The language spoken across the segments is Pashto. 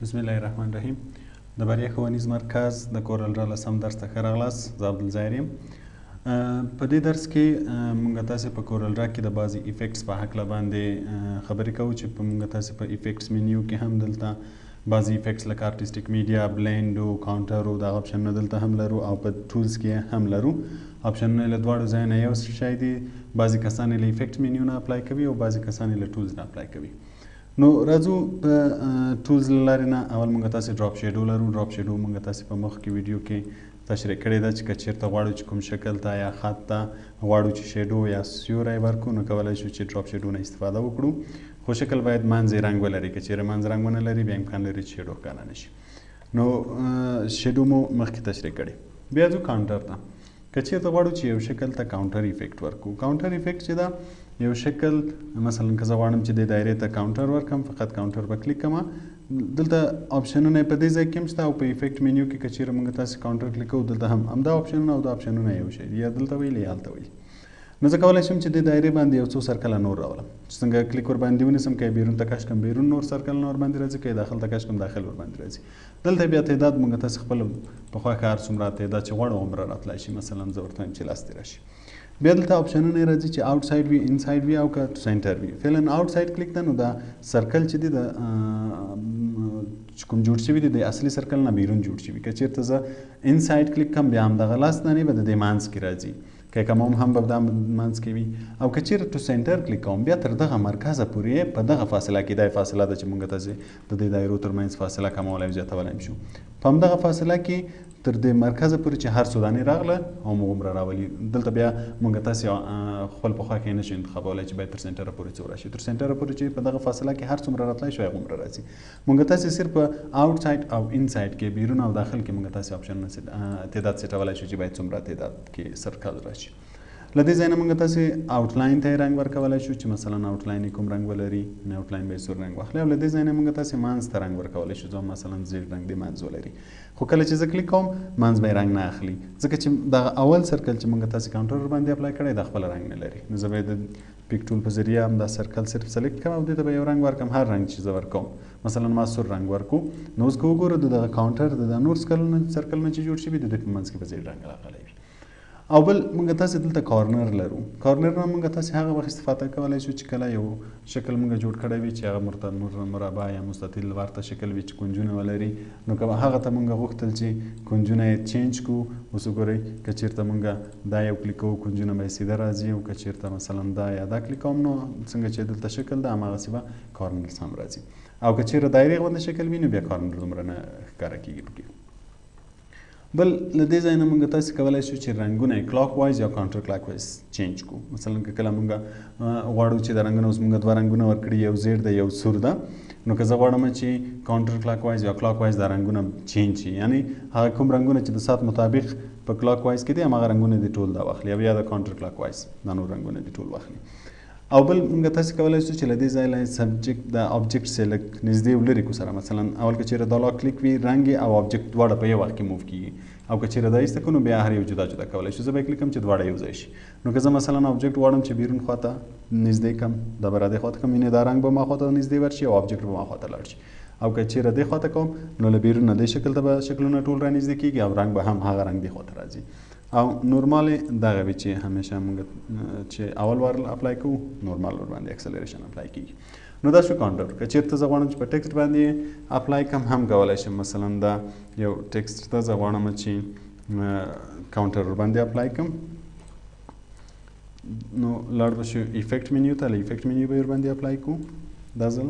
بسم الله الرحمن الرحیم. د بریا ښوونیز مرکز د کورل را لسم درس ته ښه راغلاست. زه عبدالظاهر یم. په دې درس کې موږ تاسې په کورل را کې د بعضې افیکټس په هکله باندې خبرې کوو چې په موږ تاسې په افیکټس منیو کې هم دلته بعضې افیکټس لکه آرټسټیک میډیا، بلینډ او کاونټر او دغه اپشنونه دلته هم لرو او په ټولز کې هم لرو. اپشنونه له دواړو ځایه نه یو شی دي. بعضې کسان یې له افیکټ منیو نه اپلای کوي او بعضې کسان یې له ټولز نه اپلای کوي. نو راځو په ټولز له لارې نه اول موږ تاسې ډراپ شیډو لرو. ډراپ شیډو موږ تاسې په مخکې ویډیو کې تشریح کړې ده چې که چېرته غواړو چې کوم شکل ته یا خط ته غواړو چې شیډو یا سیوری ورکړو نو کولی شو چې ډراپ شیډو نه استفاده وکړو، خو شکل باید منځ رنګ ولري. که چېرې منځ رنګ ونه لري بیا امکان لري چې شیډو ښکاره نه شي. نو شیډو مو مخکې تشریح کړې. بیا ځو کاونټر ته. که چېرته غواړو چې یو شکل ته کاونټر افیکټ ورکړو، کاونټر افیکټ چې ده یو شکل مثلا که زه غواړم چې د دایرې ته کاونټر ورکړم، فقط کاونټر به کلیک کړم. دلته اپشنونه یې په دې ځای کې هم شته او په افیکټ منیو کې که چېرې موږ تاسې کاونټر کلیک کوو دلته هم همدا اپشنونه او دا اپشنونه یو شی یا دلته ویل یا هلته ویل. نو زه کولی شم چې د دایرې باندې یو څو سرکله نور راولم. چې څنګه کلیک ور باندې ونیسم، که یې بیرون ته کش کړم بیرون نور سرکلونه ور باندې راځي، که یې داخل ته کش کړم داخل ور باندې راځي. دلته بیا تعداد موږ تاسې خپل په خوښه هر څومره تعداد چې غواړو هومره راتلی شي. مثلا زه ورته وایم چې لس دې راشي. بیا دلته اپشنونه یې راځي چې آوټ سایډ وي، ان سایډ وي او که سینټر وي. فعلا آوټ سایډ کلیک ده نو دا سرکل چې دی د کوم جوړ شوي دی د اصلي سرکل نه بیرون جوړ شوي. که چېرته زه ان سایډ کلیک کړم بیا همدغه لاس دانې به د دې منځ کې راځي، که کوم هم به دا منځ کې وي. او که چېرې ټو سینټر کلیک کوم بیا تر دغه مرکزه پورې په دغه فاصله کې، دا فاصله ده چې موږ تاسې د دې دایرو ترمنځ فاصله کمولی او زیاتولی هم شو. په همدغه فاصله کې تر دې مرکزه پورې چې هر څو دانې راغله همغومره راولي. دلته بیا موږ تاسې خپل په خوا کې نه شو انتخابولی چې باید تر سینټره پورې څو راشي. تر سینټره پورې چې په دغه فاصله کې هر څومره راتلی شو هغومره راځي. موږ تاسې صرف په آوټ سایډ او ان سایډ کې بیرون او داخل کې موږ تاسې اپشنونه تعداد سیټولی شو چې باید څومره تعداد کې سرکل راشي. له دې ځای نه موږ تاسې آوټلاین ته یې رنګ ورکولی شو چې مثلا آوټلاین یې کوم رنګ ولري، نو آوټلاین به یې سور رنګ واخلي. او له دې ځای نه موږ تاسې منځ ته رنګ ورکولی شو چې مثلا زیړ رنګ دې منځ ولري. خو کله چې زه کلیک کوم منځ به یې رنګ نه اخلي، ځکه چې دغه اول سرکل چې موږ تاسې کاونټر باندې اپلای کړی دا خپل رنګ نه لري. نو زه به یې د پیک ټول په ذریعه هم دا سرکل صرف سلیکټ کړم او دې ته به یو رنګ ورکړم. هر رنګ چې زه ورکوم مثلا ما سور رنګ ورکړو نو اوس که وګورو د دغه کاونټر د نور سرکلونه چې جوړ شوي د دوی په منځ کې به زیړ رنګ راغلی وي. او بل موږ تاسې دلته کارنر لرو. کارنر نه موږ تاسې هغه وخت استفاده کولی شو چې کله یو شکل موږ جوړ کړی وي چې هغه مربع یا مستطیل ورته شکل وي چې کونجونه ولري. نو که هغه ته موږ غوښتل چې کونجونه یې چینج کړو، اوس وګورئ که چېرته موږ دا یو کلیک کوو کونجونه به یې سیده راځي، او که چېرته مثلا دا یا دا کلیک کوم نو څنګه چې دلته شکل ده هماغسې به کارنرز هم راځي. او که چېرته دایرې غوندې شکل وي نو بیا کارنر دومره نه ښکاره کېږي پکې. بل له دې ځای نه موږ تاسې کولی شو چې رنګونه یې کلاک وایز یا کاونټر کلاک وایز چینج کړو. مثلا که کله موږ غواړو چې د رنګونه اوس موږ دوه رنګونه ورکړي، یو زیړ ده یو سور ده، نو که زه غواړم چې کاونټر کلاک وایز یا کلاک وایز دا رنګونه چینج شي، یعنی هغه کوم رنګونه چې د ساعت مطابق په کلاک وایز کې دي هماغه رنګونه دې ټول دا واخلي، او یا د کاونټر کلاک وایز دا نور رنګونه دې ټول واخلي. او بل موږ تاسې کولی شو چې له دې ځای له سبجیکټ د آبجیکټ سې لږ نږدې او لرې کړو سره. مثلا اول که چېرې دا لا کلیک وي رنګ او آبجیکټ دواړه په یو وخت کې موف کېږي، او که چېرې دا ایسته کړو نو بیا هر یو جدا جدا کولی شو. زه به یې کلیک کړم چې دواړه یو ځای شي. نو که زه مثلا آبجیکټ غواړم چې بیرون خواته نږدې کړم، دا به را دې خواته کړم، یعنې دا رنګ به ما خواته نږدې ورشي او آبجیکټ به ما خواته لاړ شي. او که چېرې دې خواته کوم نو له بیرون نه دې شکل ته به شکلونه ټول را نږدې کېږي او رنګ به هم هغه رنګ دې خواته راځي. او نورمال دغه وي چې همیشه موږ چې اول وار اپلای کوو نورمال ور باندې اکسلریشن اپلای کېږي. نو دا شو کاونټر. که چېرته زه غواړم چې په ټکسټ باندې اپلای کړم هم کولی شم. مثلا دا یو ټکسټ ته زه غواړم چې کاونټر ور باندې اپلای کړم، نو لاړ به شو افیکټ منیو ته. له افیکټ منیو به ور باندې اپلای کوو. دا ځل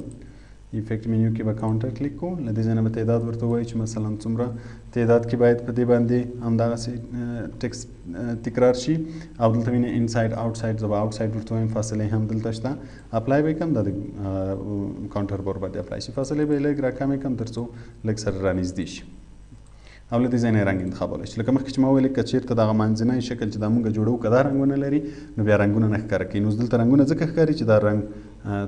افیکټ منیو کې به کاونټر کلیک کوو. له دې ځای نه به تعداد ورته ووایي چې مثلا څومره تعداد کې باید په دې باندې همدغسې ټکسټ تکرار شي. او دلته وینئ ان سایډ آوټ سایډ، زه به آوټ سایډ ورته وایم. فاصلې هم دلته شته. اپلای به یې کړم، دا د کاونټر به ور باندې اپلای شي. فاصلې به یې لږ راکمې کړم تر څو لږ سره رانږدې شي. او له دې ځای نه یې رنګ انتخابولی شي. لکه مخکې چې ما ویلې که چېرته دغه منځنی شکل چې دا موږ جوړوو که دا رنګونه لري نو بیا رنګونه نه ښکاره کوي. نو اوس دلته رنګونه ځکه ښکاري چې دا رنګ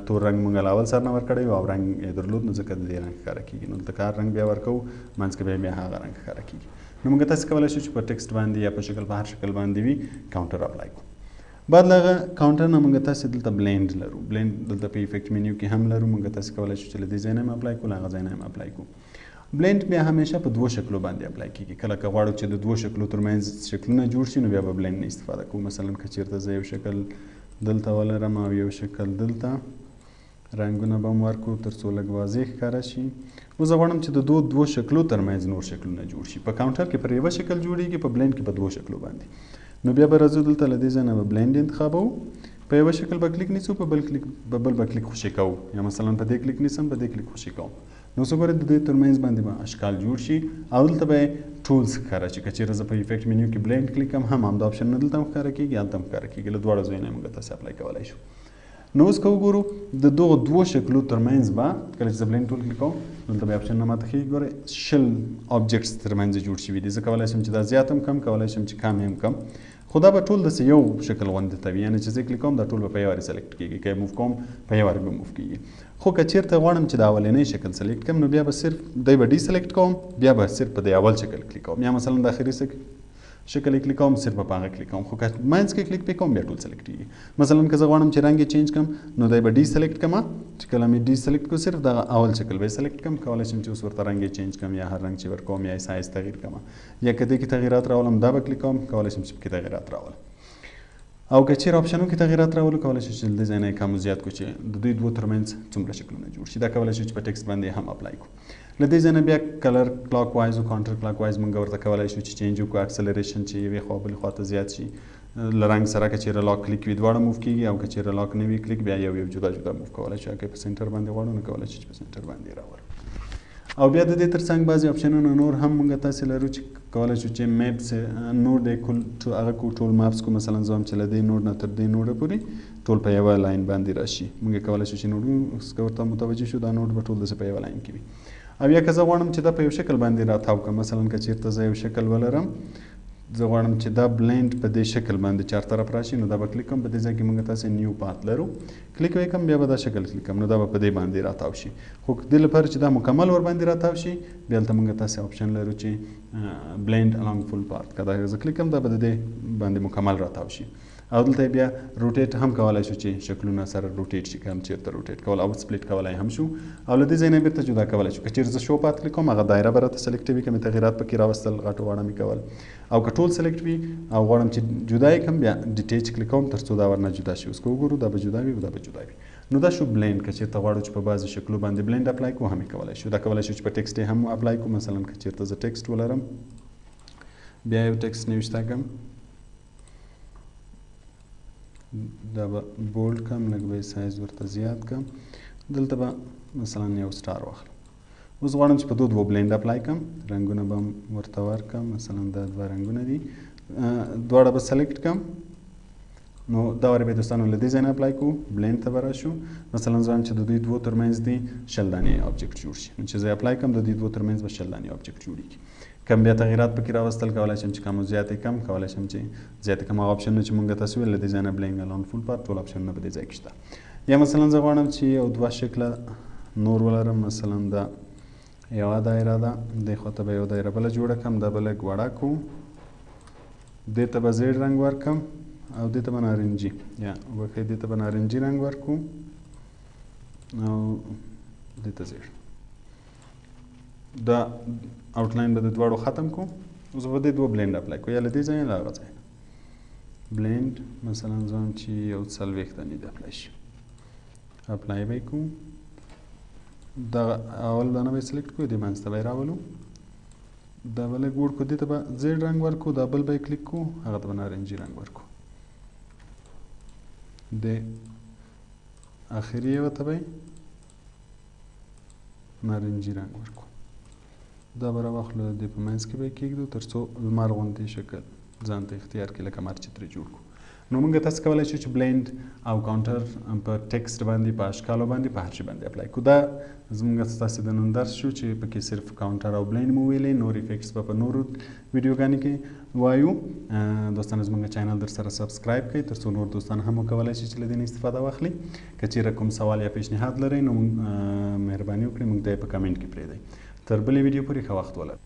تور رنګ موږ له اول سر نه ورکړی او رنګ یې درلود، نو ځکه د دې رنګ ښکاره کېږي. نو دلته که هر رنګ بیا ورکوو منځ کې بیا هغه رنګ ښکاره کېږي. نو موږ تاسې کولی شو چې په ټکسټ باندې یا په شکل په هر شکل باندې وي کاونټر اپلای کړو. بعد له کاونټر نه موږ تاسو دلته بلند لرو. بلند دلته په افیکټ منیو کې هم لرو. موږ تاسو کولای شو چې له دې ځای نه هم اپلای کړو، هغه ځای نه هم اپلای کړو. بلند بیا همیشه په دوه شکلو باندې اپلای کیږي. کله که غواړو چې د دوه شکلو ترمنځ شکلونه جوړ شي نو بیا به بلند نه استفاده کوو. مثلا که چیرته زه یو شکل دلته ولرم او یو شکل دلته، رنګونه به هم ورکړو تر څو لږ واضح ښکاره شي. اوس زه غواړم چې د دوه شکلو ترمنځ نور شکلونه جوړ شي. په کاونټر کې پر یوه شکل جوړیږي، په بلند کې په دوه شکلو باندې. نو بیا به راځو دلته له دې ځای نه به بلند انتخابوو، په یوه شکل به کلیک نیسو، په بل به کلیک خوشې کوو، یا مثلا په دې کلیک نیسم په دې کلیک خوشې کوم. نو څه ګورئ د دې ترمنځ باندې به اشکال جوړ شي او دلته به ټولز ښکاره شي. که چېرې زه په افیکټ منیو کې بلند کلیک کړم هم همدا اپشنونه دلته هم ښکاره کېږي، هلته هم ښکاره کېږي. له دواړو ځایونو یې موږ تاسې اپلای کولی شو. نو اوس که وګورو د دغو دوو شکلو ترمنځ به کله چې زه بلند ټول کلیک کوم دلته به اپشنونه ماته ښیي. ګورئ 20 آبجکټس ترمنځ جوړ شوي دي. زه کولی شم چې دا زیات هم کم، کولی شم چې کم هم کم، خو دا به ټول داسې یو شکل غوندې ته وي. یعنې چې زه کلیک کوم دا ټول به په یو وارې سلیکټ کېږي، که یې موف کوم په یو وارې به موف کېږي. خو که چېرته غواړم چې د اولنی شکل سلیکټ کړم نو بیا به صرف دی به ډي سلیکټ کوم، بیا به صرف په د اول شکل کلیک کوم، یا مثلا د آخري شکل یې کلیک کوم صرف په هغه کلیک کوم. خو که منځ کې کلیک پې کوم بیا ټول سلیکټ کېږي. مثلا که زه غواړم چې رنګ یې چینج کړم نو دی به ډي سلیکټ کړم، چې کله مې ډي سلیکټ کړو صرف دغه اول شکل به یې سلیکټ کړم. کولی شم چې اوس ورته رنګ یې چینج کړم یا هر رنګ چې ورکوم یا یې سایز تغییر کړم، یا که دې کې تغییرات راولم دا به کلیک کوم، کولی شم چې پکې تغییرات راولم. او که چیرې آپشنو کې تغییرات راولو کولی شو چې د دې ځای نه یې کم و زیات کړو چې د دوی دوو ترمنځ څومره شکلونه جوړ شي. دا کولی شو چې په ټکسټ باندې هم اپلای کړو. له دې ځای نه بیا کلر کلاک وایز او کانټر کلاک وایز موږ ورته کولی شو چې چینج وکړو، اکسلریشن چې یوې خوا بلې خوا ته زیات شي. له رنګ سره که چیرې لاک کلیک وي دواړه موف کېږي، او که چیرې لاک نه وي کلیک بیا یو جدا جدا موف کولی شو. که په سنټر باندې غواړو نو کولی شو چې په سنټر باندې راولو. او بیا د دې ترڅنګ بعضې اپشنونه نور هم موږ تاسې لرو چې کولی شو چې میپس نوډ یې هغه کو ټول ماپس کو. مثلا زه هم چې له دې نوډ نه تر دې نوډه پورې ټول په یوه لاین باندې راشي. موږ کولی شو چې نوډ ورته متوجه شو دا نوډ به ټول داسې په یوه لاین کې وي. او یا که زه غواړم چې دا په یو شکل باندې راتاو کړم، مثلا که چېرته زه یو شکل ولرم، زه غواړم چې دا بلند په دې شکل باندې چارطرف راشي نو دا به کلیک کوم. په دې ځای کې موږ تاسې نیو پات لرو، کلیک یې کوم بیا به دا شکل کلیک کوم نو دا به په دې باندې راتاو شي. خو دې لپاره چې دا مکمل ور باندې راتاو شي بیا هلته موږ تاسې آپشن لرو چې بلند الانګ فول پات. که دا زه کلیک کوم دا به د دې باندې مکمل راتاو شي. او دلته بیا روټیټ هم کولی شو چې شکلونه سره روټیټ شي، که هم چېرته روټیټ کول او سپلیټ کولی هم شو. او له دې ځای نه بیرته جدا کولی شو. که چېرې زه شو پات کلیک کوم هغه دایره به راته سلیکټوي، که مې تغییرات پکې راوستل غټو واړه مې کول. او که ټول سلیکټ وي او غواړم چې جدا یې کړم بیا ډیټیچ کلیک کوم تر څو دا ورنه جدا شي. اوس که وګورو دا به جدا وي او دا به جدا وي. نو دا شو بلند. که چېرته غواړو چې په بعضو شکلو باندې بلند اپلای کړو هم یې کولی شو. دا کولی شو چې په ټکسټ یې هم اپلای کړو. مثلا که چېرته زه ټکسټ ولرم بیا یو ټکسټ نوشته کړم، دا به بولډ کړم، لږ به یې سایز ورته زیات کړم. دلته به مثلا یو سټار واخلم. اوس غواړم چې په دوه بلند اپلای کړم، رنګونه به هم ورته ورکړم. مثلا دا دوه رنګونه دي، دواړه به سلیکټ کړم. نو دا وارې به دوستانو له دې ځای نه اپلای کړو، بلند ته به راشو. مثلا زه وایم چې د دوی دوو ترمنځ دي 20 دانې آبجکټ جوړ شي. نو چې زه اپلای کړم د دوی دوو ترمنځ به 20 دانې آبجکټ جوړېږي. کم بیا تغییرات پکې راوستل کولی شم چې کم او زیات یې کم، کولی شم چې زیات یې کم. هغه اپشنونه چې موږ تاسې ویل له دې ځای نه بلینګ الان فول پات ټول اپشنونه په دې ځای کې شته. یا مثلا زه غواړم چې یو دوه شکله نور ولرم. مثلا دا یوه دایره ده، دې خوا ته به یو دایره بله جوړه کړم، دا به لږ وړه کړو، دې ته به زیړ رنګ ورکړم او دې ته به نارنجي یا وښیي دې ته به نارنجي رنګ ورکړو او دې ته زیړ. دا آوټلاین به د دواړو ختم کړو. اوس به دې دوه بلند اپلای کړو، یا له دې ځای یا له هغه ځای نه بلند. مثلا زه وایم چې یو 40 دانې دې اپلای شي، اپلای به یې کړو. دغه اول دانه به یې سلیکټ کړو، دې منځ ته به یې راولو، دا به لږ وړ کړو، دې ته به زیړ رنګ ورکړو، دا بل به یې کلیک کړو، هغه ته به نارنجي رنګ ورکړو. د آخري یوه ته به یې نارنجي رنګ ورکړو. دا به راواخلو، د دې په منځ کې به یې کېږدو تر څو لمر غوندې شکل ځان ته اختیار کړي، لکه مر چې ترې جوړ کړو. نو موږ تاسې کولی شو چې بلند او کاونټر په ټکسټ باندې، په اشکالو باندې، په هر شي باندې اپلای کړو. دا زموږ ستاسې د نن درس شو چې پکې صرف کاونټر او بلند مو ویلې، نور افیکټس به په نورو ویډیوګانو کې وایو. دوستانو زموږ چینل در سره سبسکرایب کړئ تر څو نور دوستان هم وکولی شي چې له دې نه استفاده واخلي. که چېرې کوم سوال یا پیشنهاد لرئ نو مهرباني وکړئ موږ ته یې په کمنټ کې پرېږدئ. تر بلې ویډیو پورې ښه وخت ولرئ.